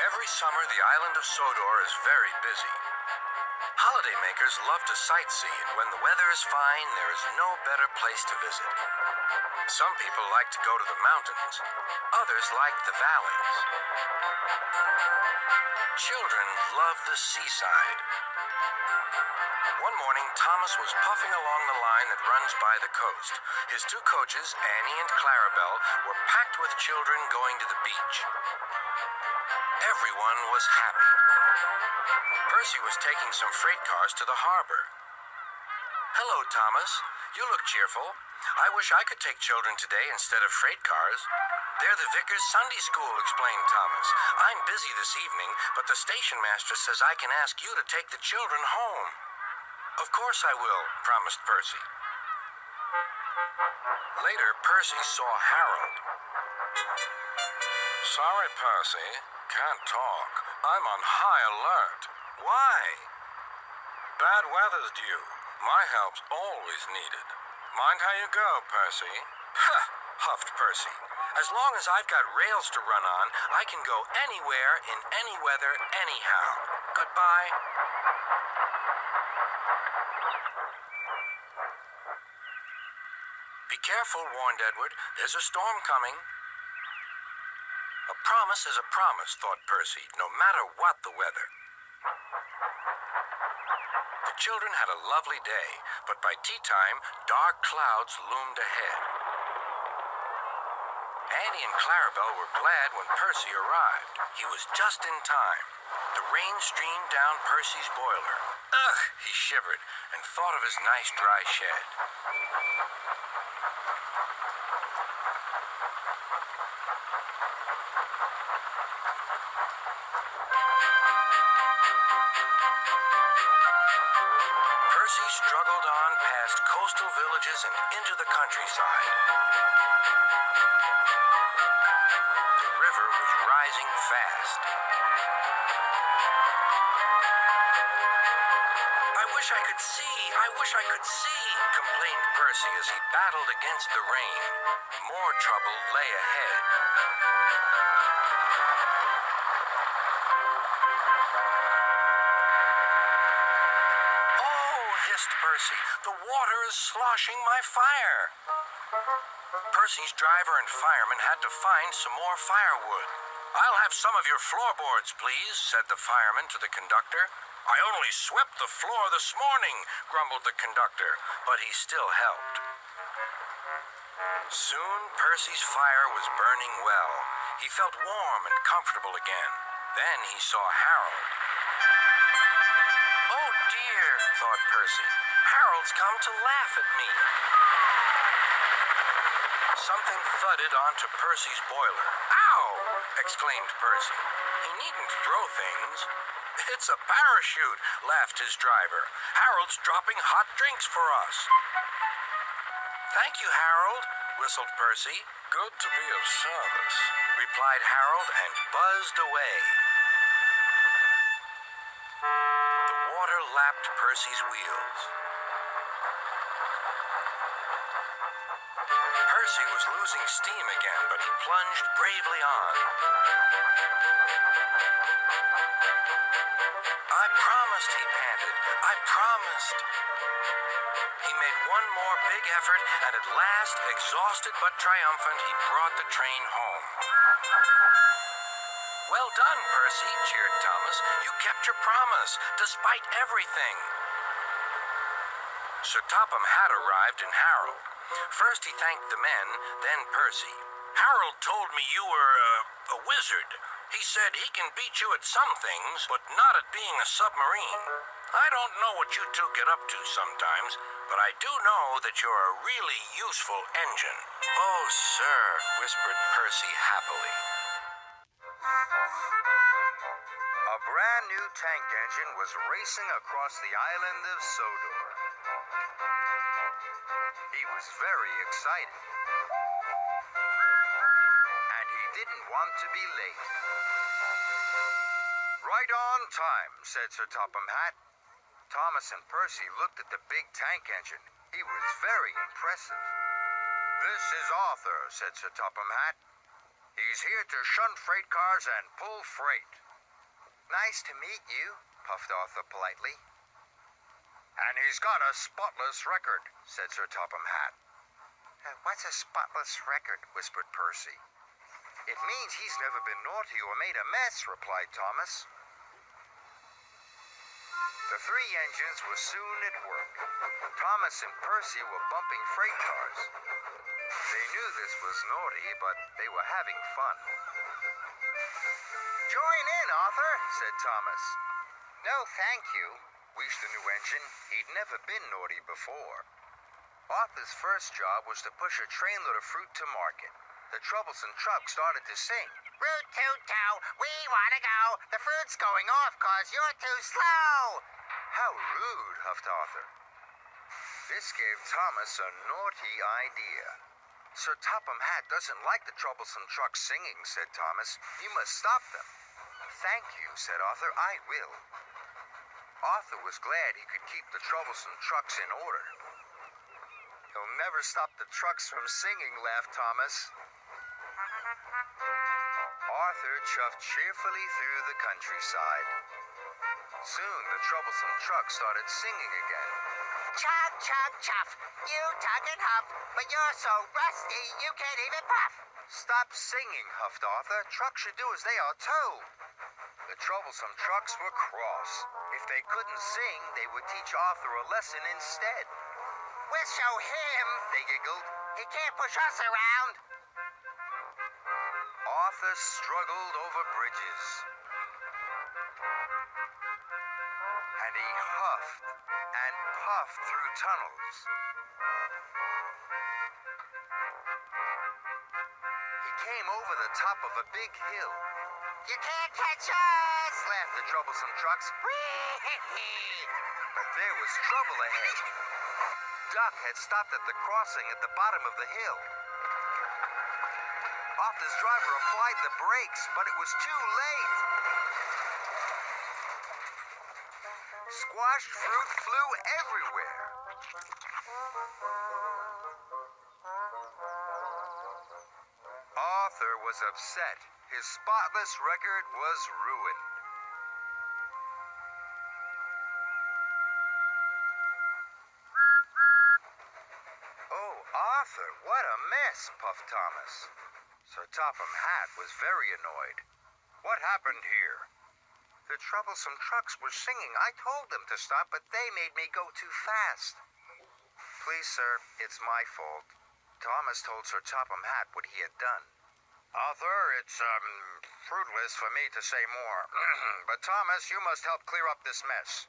Every summer, the island of Sodor is very busy. Holidaymakers love to sightsee, and when the weather is fine, there is no better place to visit. Some people like to go to the mountains. Others like the valleys. Children love the seaside. One morning, Thomas was puffing along the line that runs by the coast. His two coaches, Annie and Clarabelle, were packed with children going to the beach. Everyone was happy. Percy was taking some freight cars to the harbor. "Hello, Thomas. You look cheerful. I wish I could take children today instead of freight cars." "They're the Vickers Sunday School," explained Thomas. "I'm busy this evening, but the station master says I can ask you to take the children home." "Of course I will," promised Percy. Later, Percy saw Harold. "Sorry, Percy. Can't talk. I'm on high alert." "Why?" "Bad weather's due. My help's always needed. Mind how you go, Percy." "Huh," huffed Percy. "As long as I've got rails to run on, I can go anywhere in any weather anyhow. Goodbye." "Be careful," warned Edward. "There's a storm coming." A promise is a promise, thought Percy, no matter what the weather. The children had a lovely day, but by tea time, dark clouds loomed ahead. Annie and Clarabelle were glad when Percy arrived. He was just in time. The rain streamed down Percy's boiler. Ugh, he shivered and thought of his nice dry shed. Percy struggled on past coastal villages and into the countryside. The river was rising fast. "I wish I could see, I wish I could see," complained Percy as he battled against the rain. More trouble lay ahead. Percy, "the water is sloshing my fire." Percy's driver and fireman had to find some more firewood. "I'll have some of your floorboards, please," said the fireman to the conductor. "I only swept the floor this morning," grumbled the conductor, but he still helped. Soon Percy's fire was burning well. He felt warm and comfortable again. Then he saw Harold. "Oh dear," thought Percy. "Harold's come to laugh at me." Something thudded onto Percy's boiler. "Ow!" exclaimed Percy. He needn't throw things. "It's a parachute," laughed his driver. "Harold's dropping hot drinks for us." "Thank you, Harold," whistled Percy. "Good to be of service," replied Harold and buzzed away. The water lapped Percy's wheels. Percy was losing steam again, but he plunged bravely on. "I promised," he panted. "I promised." He made one more big effort, and at last, exhausted but triumphant, he brought the train home. "Well done, Percy," cheered Thomas. "You kept your promise, despite everything." Sir Topham had arrived in Harold. First he thanked the men, then Percy. "Harold told me you were a wizard. He said he can beat you at some things, but not at being a submarine. I don't know what you two get up to sometimes, but I do know that you're a really useful engine." "Oh, sir," whispered Percy happily. A brand new tank engine was racing across the island of Sodor. He was very excited. didn't want to be late. Right on time, said Sir Topham Hatt. Thomas and Percy looked at the big tank engine. He was very impressive. This is Arthur, said Sir Topham Hatt. He's here to shunt freight cars and pull freight. Nice to meet you, puffed Arthur politely. And he's got a spotless record, said Sir Topham Hatt. What's a spotless record? Whispered Percy. It means he's never been naughty or made a mess, replied Thomas. The three engines were soon at work. Thomas and Percy were bumping freight cars. They knew this was naughty, but they were having fun. Join in, Arthur, said Thomas. No, thank you, wheezed the new engine. He'd never been naughty before. Arthur's first job was to push a trainload of fruit to market. The troublesome truck started to sing. Root toot toe, we wanna go. The fruit's going off 'cause you're too slow. How rude, huffed Arthur. This gave Thomas a naughty idea. Sir Topham Hatt doesn't like the troublesome truck singing, said Thomas. You must stop them. Thank you, said Arthur. I will. Arthur was glad he could keep the troublesome trucks in order. He'll never stop the trucks from singing, laughed Thomas. Arthur chuffed cheerfully through the countryside. Soon the troublesome truck started singing again. Chug, chug, chuff. You tug and huff, but you're so rusty you can't even puff. Stop singing, huffed Arthur. Trucks should do as they are told. The troublesome trucks were cross. If they couldn't sing, they would teach Arthur a lesson instead. We'll show him, they giggled. He can't push us around. Arthur struggled over bridges. And he huffed and puffed through tunnels. He came over the top of a big hill. You can't catch us, laughed the troublesome trucks. But there was trouble ahead. Duck had stopped at the crossing at the bottom of the hill. Arthur's driver applied the brakes, but it was too late. Squashed fruit flew everywhere. Arthur was upset. His spotless record was ruined. Oh, Arthur, what a mess, puffed Thomas. Sir Topham Hatt was very annoyed. What happened here? The troublesome trucks were singing. I told them to stop, but they made me go too fast. Please, sir, it's my fault. Thomas told Sir Topham Hatt what he had done. Arthur, it's fruitless for me to say more. But Thomas, you must help clear up this mess.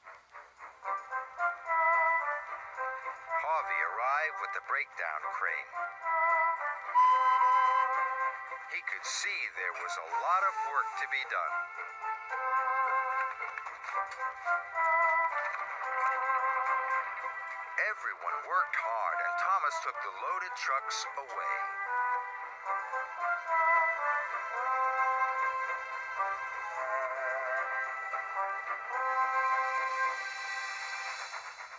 Harvey arrived with the breakdown crane. He could see there was a lot of work to be done. Everyone worked hard, and Thomas took the loaded trucks away.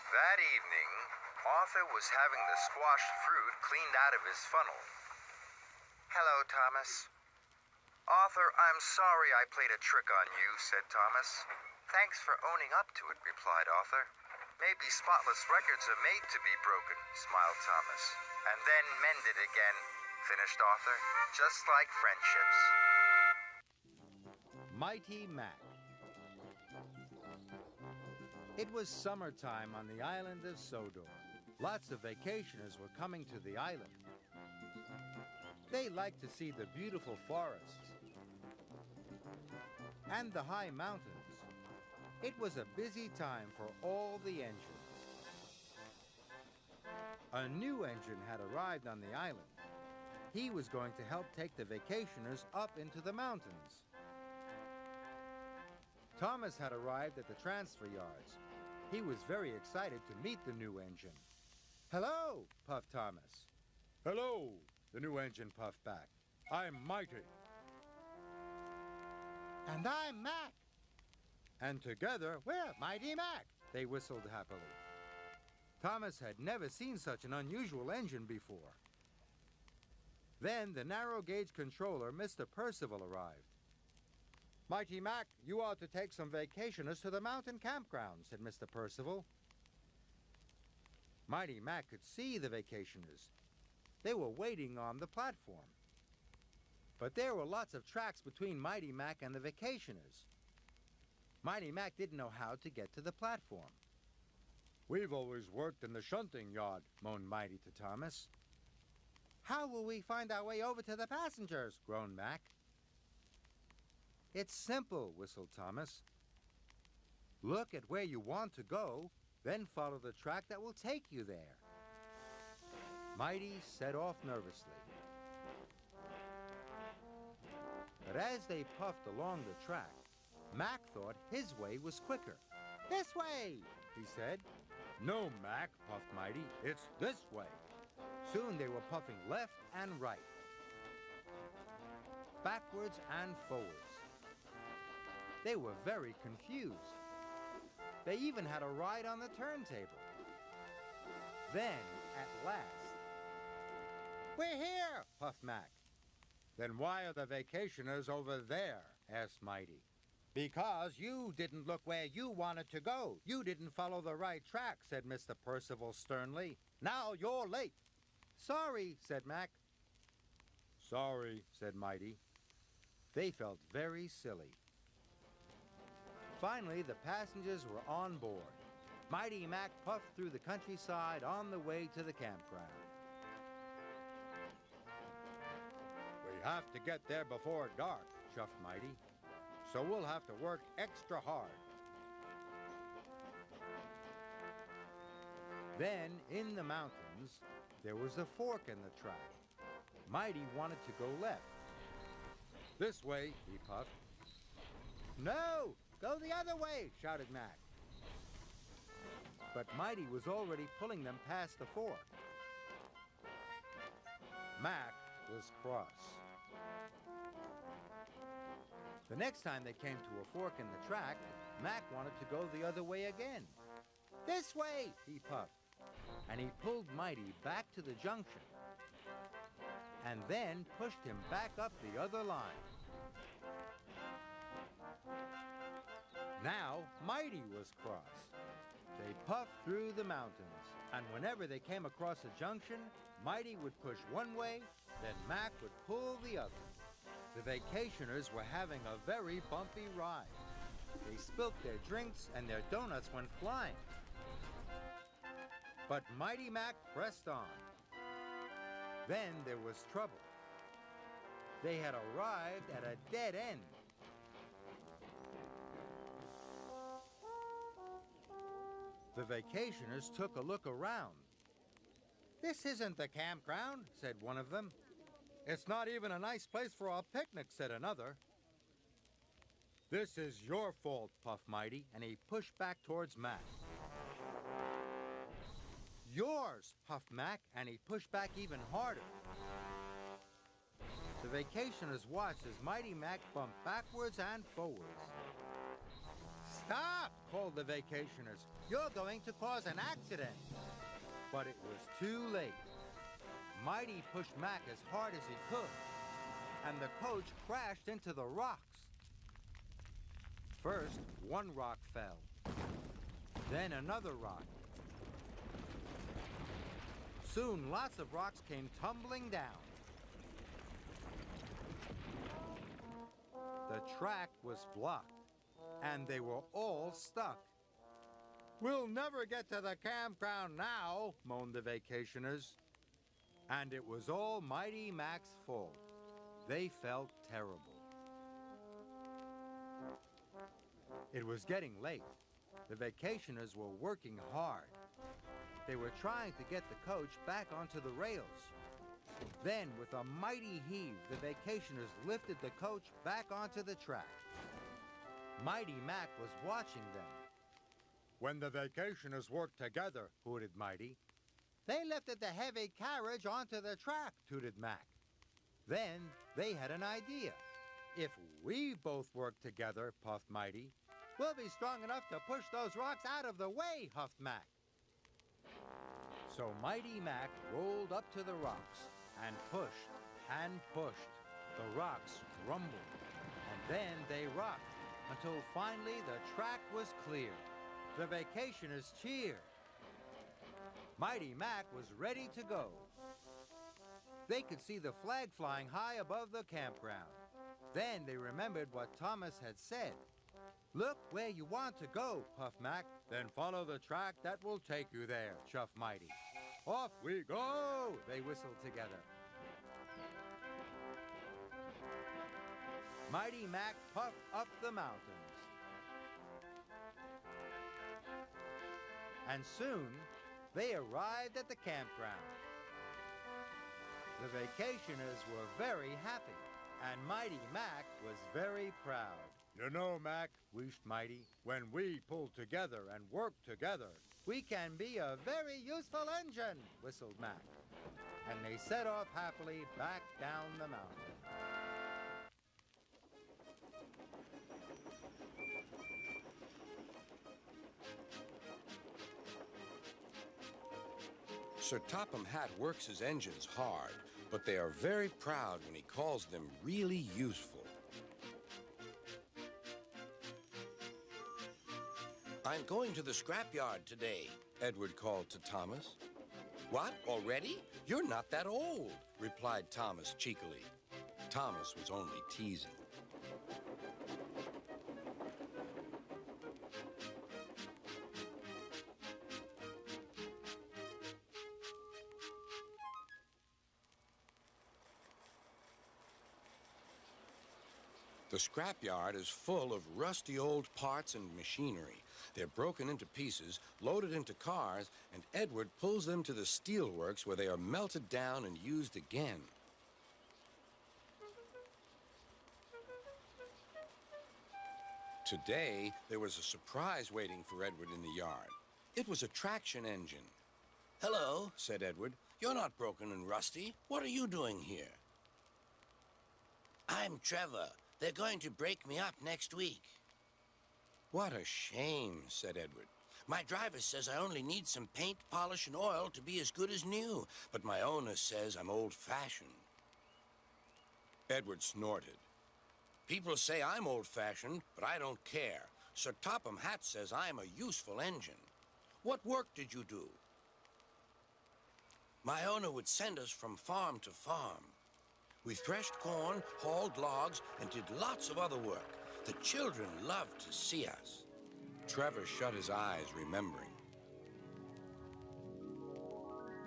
That evening, Arthur was having the squashed fruit cleaned out of his funnel. Hello, Thomas. Arthur, I'm sorry I played a trick on you, said Thomas. Thanks for owning up to it, replied Arthur. Maybe spotless records are made to be broken, smiled Thomas. And then mended again, finished Arthur, just like friendships. Mighty Mac. It was summertime on the island of Sodor. Lots of vacationers were coming to the island. They liked to see the beautiful forests and the high mountains. It was a busy time for all the engines. A new engine had arrived on the island. He was going to help take the vacationers up into the mountains. Thomas had arrived at the transfer yards. He was very excited to meet the new engine. "Hello," puffed Thomas. "Hello," the new engine puffed back. "I'm mighty. And I'm Mac. And together, we're Mighty Mac, they whistled happily. Thomas had never seen such an unusual engine before. Then the narrow gauge controller, Mr. Percival, arrived. Mighty Mac, you ought to take some vacationers to the mountain campground, said Mr. Percival. Mighty Mac could see the vacationers. They were waiting on the platform. But there were lots of tracks between Mighty Mac and the vacationers. Mighty Mac didn't know how to get to the platform. We've always worked in the shunting yard, moaned Mighty to Thomas. How will we find our way over to the passengers? Groaned Mac. It's simple, whistled Thomas. Look at where you want to go, then follow the track that will take you there. Mighty set off nervously. But as they puffed along the track, Mac thought his way was quicker. This way, he said. No, Mac, puffed Mighty, it's this way. Soon they were puffing left and right, backwards and forwards. They were very confused. They even had a ride on the turntable. Then, at last, we're here, puffed Mac. Then why are the vacationers over there? Asked Mighty. Because you didn't look where you wanted to go. You didn't follow the right track, said Mr. Percival sternly. Now you're late. Sorry, said Mac. Sorry, said Mighty. They felt very silly. Finally, the passengers were on board. Mighty Mac puffed through the countryside on the way to the campground. We have to get there before dark, chuffed Mighty. So we'll have to work extra hard. Then, in the mountains, there was a fork in the track. Mighty wanted to go left. This way, he puffed. No! Go the other way, shouted Mac. But Mighty was already pulling them past the fork. Mac was cross. The next time they came to a fork in the track, Mac wanted to go the other way again. This way, he puffed, and he pulled Mighty back to the junction, and then pushed him back up the other line. Now, Mighty was cross. They puffed through the mountains, and whenever they came across a junction, Mighty would push one way, then Mac would pull the other. The vacationers were having a very bumpy ride. They spilt their drinks and their donuts went flying. But Mighty Mac pressed on. Then there was trouble. They had arrived at a dead end. The vacationers took a look around. This isn't the campground, said one of them. It's not even a nice place for a picnic, said another. This is your fault, puffed Mighty, and he pushed back towards Mac. Yours, puffed Mac, and he pushed back even harder. The vacationers watched as Mighty Mac bumped backwards and forwards. Stop, called the vacationers. You're going to cause an accident. But it was too late. Mighty pushed Mac as hard as he could, and the coach crashed into the rocks. First, one rock fell. Then another rock. Soon, lots of rocks came tumbling down. The track was blocked, and they were all stuck. We'll never get to the campground now, moaned the vacationers. And it was all Mighty Mac's fault. They felt terrible. It was getting late. The vacationers were working hard. They were trying to get the coach back onto the rails. Then, with a mighty heave, the vacationers lifted the coach back onto the track. Mighty Mac was watching them. When the vacationers worked together, hooted Mighty, they lifted the heavy carriage onto the track, tooted Mac. Then they had an idea. If we both work together, puffed Mighty, we'll be strong enough to push those rocks out of the way, huffed Mac. So Mighty Mac rolled up to the rocks and pushed and pushed. The rocks rumbled, and then they rocked until finally the track was clear. The vacationers cheered. Mighty Mac was ready to go. They could see the flag flying high above the campground. Then they remembered what Thomas had said. Look where you want to go, Puff Mac. Then follow the track that will take you there, Chuff Mighty. Off we go, they whistled together. Mighty Mac puffed up the mountains. And soon, they arrived at the campground. The vacationers were very happy, and Mighty Mac was very proud. You know, Mac, wheezed Mighty, when we pull together and work together, we can be a very useful engine, whistled Mac. And they set off happily back down the mountain. Sir Topham Hatt works his engines hard, but they are very proud when he calls them really useful. I'm going to the scrapyard today, Edward called to Thomas. What, already? You're not that old, replied Thomas cheekily. Thomas was only teasing. The scrapyard is full of rusty old parts and machinery. They're broken into pieces, loaded into cars, and Edward pulls them to the steelworks where they are melted down and used again. Today, there was a surprise waiting for Edward in the yard. It was a traction engine. Hello, said Edward. You're not broken and rusty. What are you doing here? I'm Trevor. They're going to break me up next week. What a shame, said Edward. My driver says I only need some paint, polish, and oil to be as good as new, but my owner says I'm old-fashioned. Edward snorted. People say I'm old-fashioned, but I don't care. Sir Topham Hatt says I'm a useful engine. What work did you do? My owner would send us from farm to farm. We threshed corn, hauled logs, and did lots of other work. The children loved to see us. Trevor shut his eyes, remembering.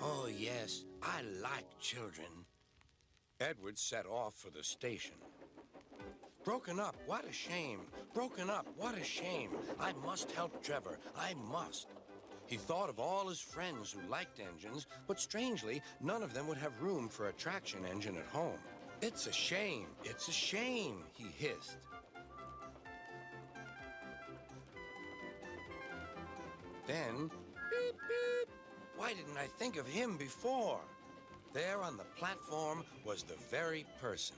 Oh, yes, I like children. Edward set off for the station. Broken up, what a shame. Broken up, what a shame. I must help Trevor, I must. He thought of all his friends who liked engines, but strangely, none of them would have room for a traction engine at home. It's a shame, he hissed. Then, beep, beep. Why didn't I think of him before? There on the platform was the very person.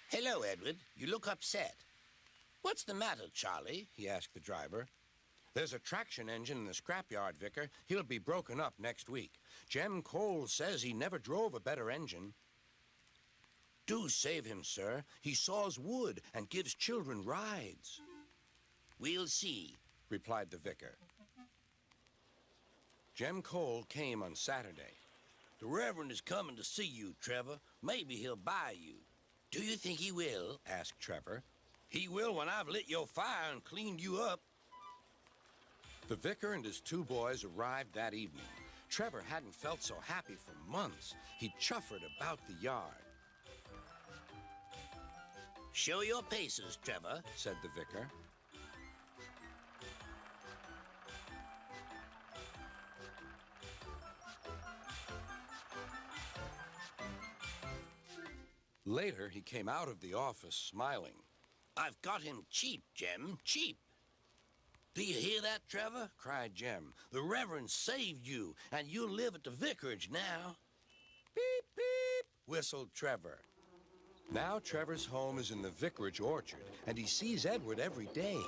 Hello, Edward. You look upset. What's the matter, Charlie? He asked the driver. There's a traction engine in the scrapyard, Vicar. He'll be broken up next week. Jem Cole says he never drove a better engine. Do save him, sir. He saws wood and gives children rides. We'll see, replied the vicar. Jem Cole came on Saturday. The Reverend is coming to see you, Trevor. Maybe he'll buy you. Do you think he will? Asked Trevor. He will when I've lit your fire and cleaned you up. The vicar and his two boys arrived that evening. Trevor hadn't felt so happy for months. He chuffered about the yard. Show your paces, Trevor, said the vicar. Later, he came out of the office smiling. I've got him cheap, Jem, cheap. Do you hear that, Trevor? Cried Jem. The Reverend saved you, and you'll live at the vicarage now. Beep, beep, whistled Trevor. Now Trevor's home is in the vicarage orchard, and he sees Edward every day.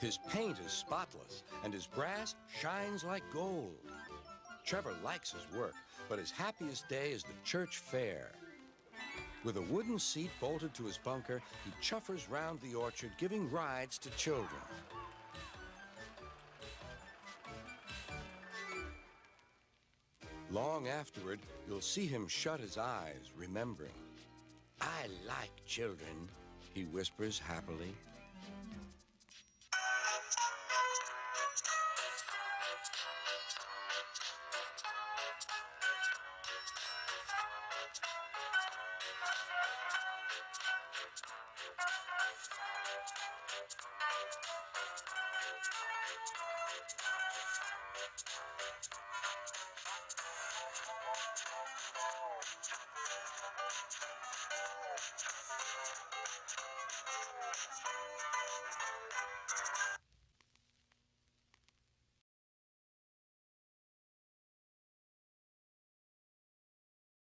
His paint is spotless, and his brass shines like gold. Trevor likes his work, but his happiest day is the church fair. With a wooden seat bolted to his bunker, he chuffers round the orchard, giving rides to children. Long afterward, you'll see him shut his eyes, remembering. I like children, he whispers happily.